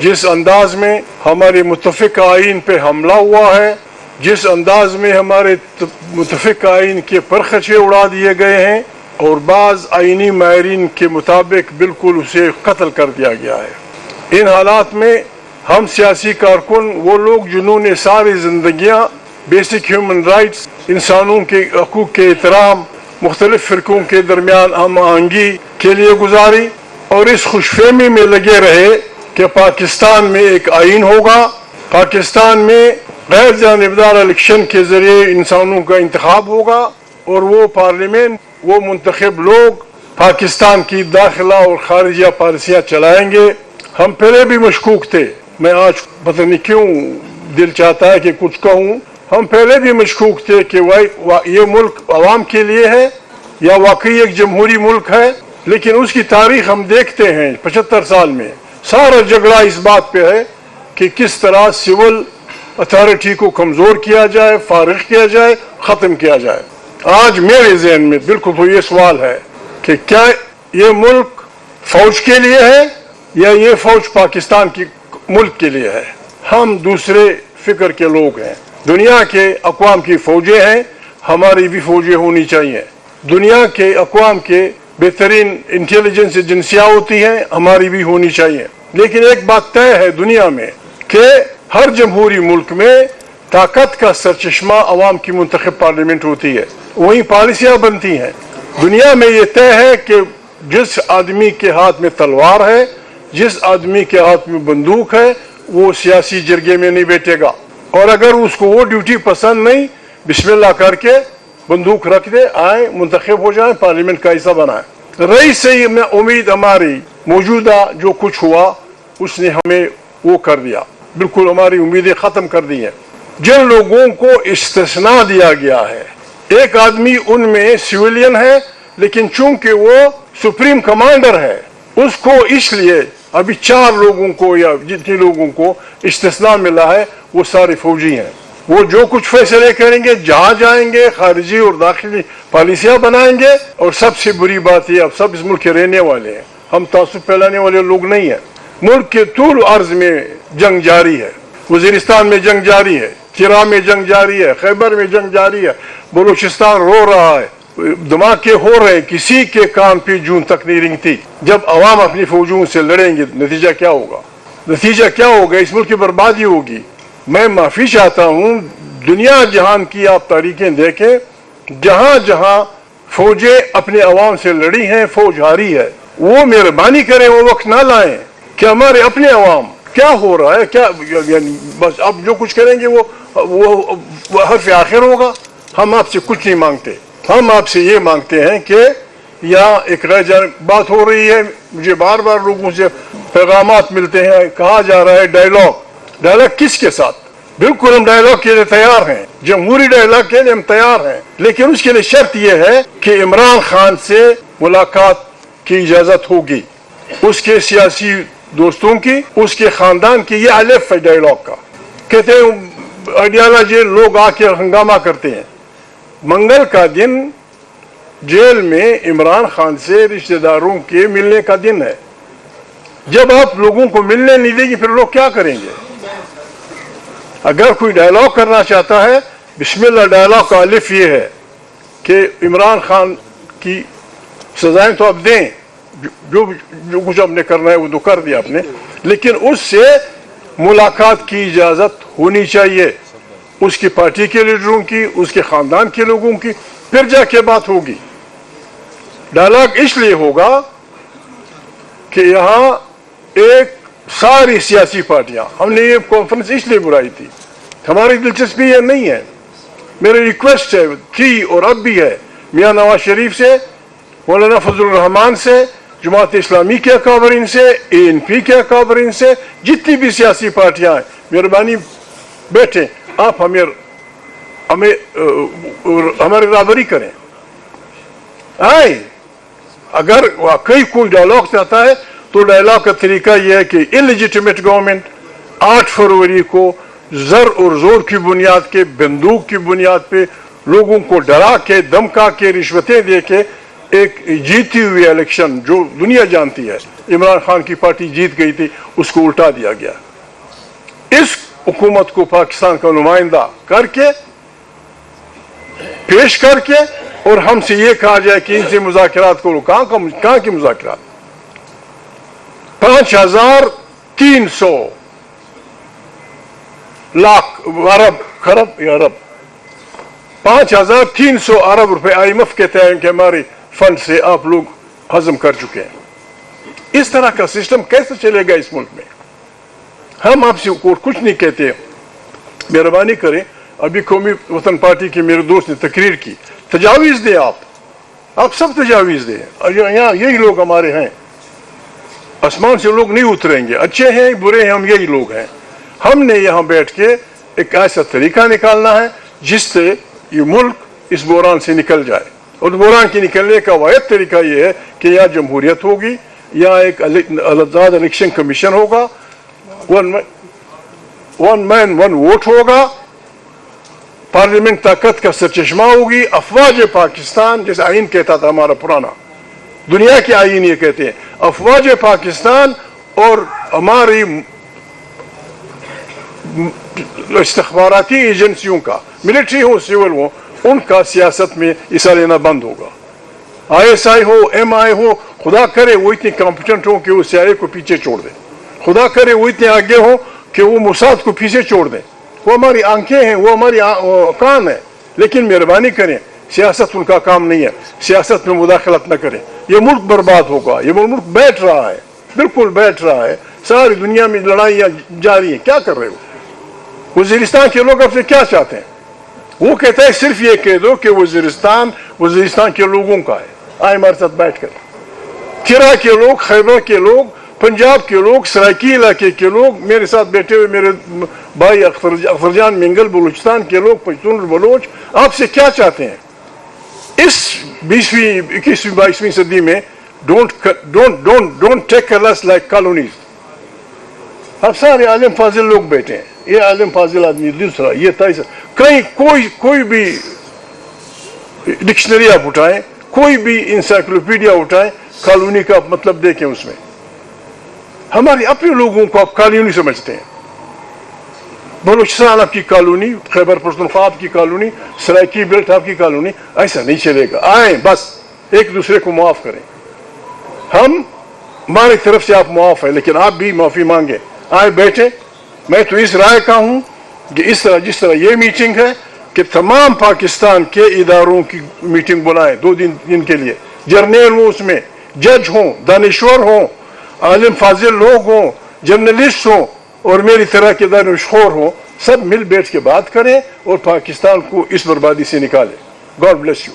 जिस अंदाज में हमारे मुतफिक आइन पे हमला हुआ है, जिस अंदाज में हमारे मुतफिक आइन के परखचे उड़ा दिए गए हैं और बाज़ आइनी माहिरीन के मुताबिक बिल्कुल उसे कत्ल कर दिया गया है। इन हालात में हम सियासी कारकुन, वो लोग जिन्होंने सारी ज़िंदगियाँ बेसिक ह्यूमन राइट्स, इंसानों के हकूक़ के एहतराम, मुख्तलिफ फ़िरक़ों के दरमियान हम आहंगी के लिए गुजारी और इस खुशफहमी में लगे रहे कि पाकिस्तान में एक आइन होगा, पाकिस्तान में गैर जानिबदार इलेक्शन के ज़रिए इंसानों का इंतखाब होगा और वो पार्लियामेंट, वो मुंतखब लोग पाकिस्तान की दाखिला और खारिजिया पॉलिसियाँ चलाएंगे। हम पहले भी मशकूक थे, मैं आज पता नहीं क्यों दिल चाहता है कि कुछ कहूँ, हम पहले भी मशकूक थे कि ये मुल्क आवाम के लिए है या वाकई एक जमहूरी मुल्क है। लेकिन उसकी तारीख हम देखते हैं 75 साल में सारा झगड़ा इस बात पे है कि किस तरह सिविल अथॉरिटी को कमज़ोर किया जाए, फारिग किया जाए, ख़त्म किया जाए। आज मेरे ज़हन में बिल्कुल तो ये सवाल है कि क्या ये मुल्क फ़ौज के लिए है या ये फ़ौज पाकिस्तान की मुल्क के लिए है। हम दूसरे फ़िक्र के लोग हैं, दुनिया के अक़वाम की फ़ौजें हैं, हमारी भी फ़ौजें होनी चाहिए। दुनिया के अक़वाम के बेहतरीन इंटेलिजेंस एजेंसियाँ होती हैं, हमारी भी होनी चाहिए। लेकिन एक बात तय है दुनिया में कि हर जमहूरी मुल्क में ताकत का सरचश्मा अवाम की मुंतखब पार्लियामेंट होती है, वहीं पॉलिसियाँ बनती हैं। दुनिया में ये तय है कि जिस आदमी के हाथ में तलवार है, जिस आदमी के हाथ में बंदूक है, वो सियासी जरगे में नहीं बैठेगा और अगर उसको वो ड्यूटी पसंद नहीं, बिस्मिल्लाह करके बंदूक रख दे, आए मुंतखब हो जाए, पार्लियामेंट का हिस्सा बनाए। रईस से ही मैं उम्मीद हमारी मौजूदा जो कुछ हुआ उसने हमें वो कर दिया, बिल्कुल हमारी उम्मीदें ख़त्म कर दी हैं। जिन लोगों को इस्तिस्ना दिया गया है, एक आदमी उनमें सिविलियन है लेकिन चूंकि वो सुप्रीम कमांडर है, उसको इसलिए अभी 4 लोगों को या जितने लोगों को इस्तिस्ना मिला है वो सारे फौजी हैं। वो जो कुछ फैसले करेंगे, जहाँ जाएंगे, खारिजी और दाखिली पॉलिसियाँ बनाएंगे। और सबसे बुरी बात ये, अब सब इस मुल्क के रहने वाले हैं, हम तासुब फैलाने वाले लोग नहीं हैं। मुल्क के तूल अर्ज में जंग जारी है, वजीरिस्तान में जंग जारी है, चिरा में जंग जारी है, खैबर में जंग जारी है, बलूचिस्तान रो रहा है, धमाके हो रहे हैं, किसी के कान पे जून तक नहीं रिंगती। जब अवाम अपनी फौजों से लड़ेंगे नतीजा क्या होगा? नतीजा क्या होगा? इस मुल्क की बर्बादी होगी। मैं माफ़ी चाहता हूँ, दुनिया जहान की आप तारीखें देखें, जहाँ जहाँ फौजें अपने अवाम से लड़ी हैं, फौज हारी है, वो मेहरबानी करें वो वक्त ना लाएं कि हमारे अपने अवाम क्या हो रहा है, क्या बस अब जो कुछ करेंगे वो हर्फ आखिर होगा। हम आपसे कुछ नहीं मांगते, हम आपसे ये मांगते हैं कि यहाँ एक बात हो रही है, मुझे बार बार लोगों से पैगामात मिलते हैं, कहा जा रहा है डायलॉग किसके साथ? बिल्कुल हम डायलॉग के लिए तैयार हैं, जमहूरी डायलॉग के लिए हम तैयार हैं, लेकिन उसके लिए शर्त यह है कि इमरान खान से मुलाकात की इजाजत होगी, उसके सियासी दोस्तों की, उसके खानदान की। ये अलिफ है डायलॉग का। कहते हैं आइडियालॉजी, लोग आके हंगामा करते हैं। मंगल का दिन जेल में इमरान खान से रिश्तेदारों के मिलने का दिन है। जब आप लोगों को मिलने नहीं देंगे फिर लोग क्या करेंगे? अगर कोई डायलॉग करना चाहता है, बिस्मिल्लाह, डायलॉग का अलिफ ये है कि इमरान खान की सजाएं तो अब दें, जो कुछ आपने करना है वो तो कर दिया आपने, लेकिन उससे मुलाकात की इजाज़त होनी चाहिए, उसकी पार्टी के लीडरों की, उसके ख़ानदान के लोगों की, फिर जाके बात होगी। डायलॉग इसलिए होगा कि यहाँ एक सारी सियासी पार्टियाँ, हमने ये कॉन्फ्रेंस इसलिए बुलाई थी, हमारी दिलचस्पी ये नहीं है, मेरी रिक्वेस्ट है थी और अब भी है, मियाँ नवाज शरीफ से, मौलाना फजलुर रहमान से, जमात इस्लामी के अकाबरीन से, ANP के अकाबरीन से, जितनी भी सियासी पार्टियाँ हैं, मेहरबानी बैठे, आप हमारी राबरी करें। आए, अगर वाकई कोई डायलॉग चाहता है तो डायलॉग का तरीका यह है कि इलेजिटिमेट गवर्नमेंट 8 फरवरी को जर और जोर की बुनियाद के, बंदूक की बुनियाद पे लोगों को डरा के, धमका के, रिश्वतें दे के ایک جیتی ہوئی الیکشن جو دنیا جانتی ہے، عمران خان کی پارٹی جیت گئی تھی، اس کو الٹا دیا گیا. اس حکومت کو پاکستان کا نمائندہ کر کے پیش کر کے اور ہم سے یہ کہا جائے کہ ان سے مذاکرات کرو. کہاں کی مذاکرات؟ 5300 لاکھ ارب 5300 ارب روپے آئی ایم ایف کہتے ہیں کہ ہمارے فنڈ سے آپ لوگ ہضم کر چکے ہیں. اس طرح کا سسٹم کیسے چلے گا اس ملک میں؟ ہم آپ سے کچھ نہیں کہتے، مہربانی کریں. ابھی قومی وطن پارٹی کے میرے دوست نے تقریر کی، تجاویز دیں، آپ سب تجاویز دیں. یہاں یہی لوگ ہمارے ہیں، آسمان سے لوگ نہیں اتریں گے، اچھے ہیں برے ہیں، ہم یہی لوگ ہیں. ہم نے یہاں بیٹھ کے ایک ایسا طریقہ نکالنا ہے جس سے یہ ملک اس بحران سے نکل جائے. اور بحران کے نکلنے کا واحد طریقہ یہ ہے کہ یہاں جمہوریت ہوگی، یہاں ایک آزاد الیکشن کمیشن ہوگا، ون مین ون ووٹ ہوگا، پارلیمنٹ طاقت کا سرچشمہ ہوگی. افواج پاکستان جیسے آئین کہتا تھا ہمارا پرانا، دنیا کے آئین یہ کہتے ہیں، افواج پاکستان اور ہماری استخباراتی ایجنسیوں کا، ملٹری ہو سیول ہو، ان کا سیاست میں حصہ لینا بند ہوگا. I S I who, M آئی ہو، خدا کرے وہ اتنی کمپیٹنٹ ہو کہ وہ سی آئی اے کو پیچھے چھوڑ دیں، خدا کرے وہ اتنے آگے ہو کہ وہ موساد کو پیچھے چھوڑ دیں. وہ ہماری آنکھیں ہیں، وہ ہماری کان ہے، لیکن مہربانی کریں سیاست ان کا کام نہیں ہے، سیاست میں مداخلت نہ کریں. یہ ملک برباد ہوگا. یہ ملک بیٹھ رہا ہے، بالکل بیٹھ رہا ہے. ساری دنیا میں لڑائیاں جاری ہیں. کیا کر رہے ہو؟ وزیرستان کے لوگ اب سے کیا چاہتے ہیں؟ وہ کہتا ہے صرف یہ کہہ دو کہ وزیرستان کے لوگوں کا ہے. آئے ہمارے ساتھ بیٹھ کر. کرا کے لوگ، خیبر کے لوگ، پنجاب کے لوگ، سرائکی علاقے کے لوگ، میرے ساتھ بیٹھے ہوئے میرے بھائی اختر جان منگل، بلوچستان کے لوگ، پشتون بلوچ، آپ سے کیا چاہتے ہیں؟ اس 20ویں 21ویں 22ویں صدی میں don't take us like colonies. اب سارے عالم فاضل لوگ بیٹھے ہیں. یہ عالم فاضل آدمی دوسرا، یہ تیسرا، کہیں کوئی بھی ڈکشنری آپ اٹھائیں، کوئی بھی انسائکلوپیڈیا اٹھائیں، کالونی کا مطلب دیکھیں اس میں. ہمارے اپنے لوگوں کو آپ کالونی سمجھتے ہیں. بلوچستان آپ کی کالونی، خیبر پختونخوا آپ کی کالونی، سرائکی بیلٹ آپ کی کالونی. ایسا نہیں چلے گا. آئیں بس ایک دوسرے کو معاف کریں. ہماری طرف سے آپ معاف ہیں، لیکن آپ بھی معافی مانگیں. آئے بیٹھیں. میں تو اس رائے کا ہوں کہ جس طرح یہ میٹنگ ہے کہ تمام پاکستان کے اداروں کی میٹنگ بلائیں 2 دن کے لیے. جرنیل ہوں، اس میں جج ہوں، دانشور ہوں، عالم فاضل لوگ ہوں، جرنلسٹ ہوں، اور میری طرح کے دانشور ہوں. سب مل بیٹھ کے بات کریں اور پاکستان کو اس بربادی سے نکالیں. God bless you.